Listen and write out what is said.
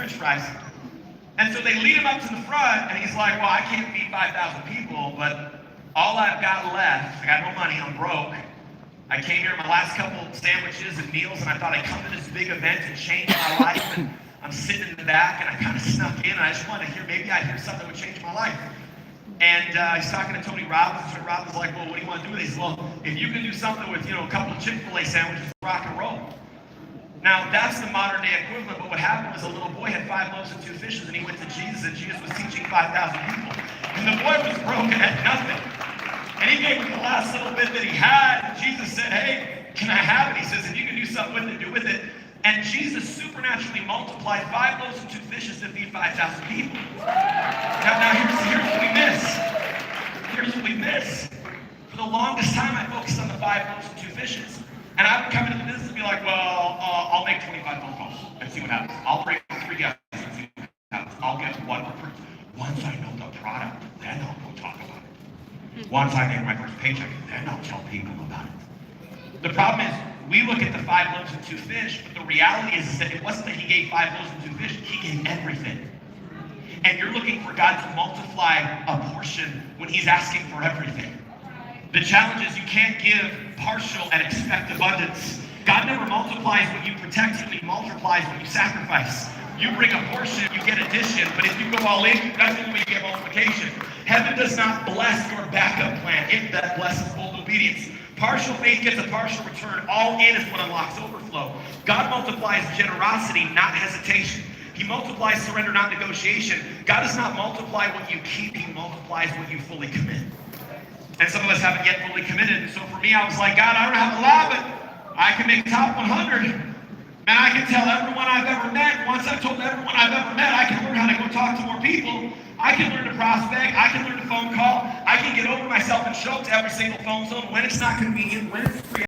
french fries. And so they lead him up to the front, and he's like, well, I can't feed 5,000 people, but all I've got left, I got no money, I'm broke. I came here my last couple sandwiches and meals, and I thought I'd come to this big event and change my life. And I'm sitting in the back, and I kind of snuck in, and I just wanted to hear, maybe I'd hear something that would change my life. And he's talking to Tony Robbins, and Robbins is like, well, what do you want to do with these? Well, if you can do something with, a couple of Chick-fil-A sandwiches, rock and roll. Now, that's the modern day equivalent, but what happened was a little boy had 5 loaves and 2 fishes, and he went to Jesus, and Jesus was teaching 5,000 people. And the boy was broke and had nothing. And he gave him the last little bit that he had, and Jesus said, hey, can I have it? He says, if you can do something with it, do with it. And Jesus supernaturally multiplied 5 loaves and 2 fishes to feed 5,000 people. Now here's what we miss. Here's what we miss. For the longest time, I focused on the 5 loaves and 2 fishes. And I would come into the business and be like, well, I'll make 25 phone calls and see what happens. I'll bring 3 guests and see what happens. I'll get 1 recruit. Once I know the product, then I'll go talk about it. Once I make my first paycheck, then I'll tell people about it. The problem is, we look at the 5 loaves and 2 fish, but the reality is that it wasn't that he gave 5 loaves and 2 fish, he gave everything. And you're looking for God to multiply a portion when he's asking for everything. The challenge is you can't give partial and expect abundance. God never multiplies when you protect him, he multiplies when you sacrifice. You bring a portion, you get addition, but if you go all in, that's when you get multiplication. Heaven does not bless your backup plan, it that blesses bold obedience. Partial faith gets a partial return. All in is what unlocks overflow. God multiplies generosity, not hesitation. He multiplies surrender, not negotiation. God does not multiply what you keep, he multiplies what you fully commit. And some of us haven't yet fully committed. And so for me, I was like, God, I don't have a lot, but I can make top 100. And I can tell everyone I've ever met. Once I've told everyone I've ever met, I can learn how to go talk to more people. I can learn to prospect. I can learn to phone call. I can get over myself and show up to every single phone zone when it's not convenient, when it's free.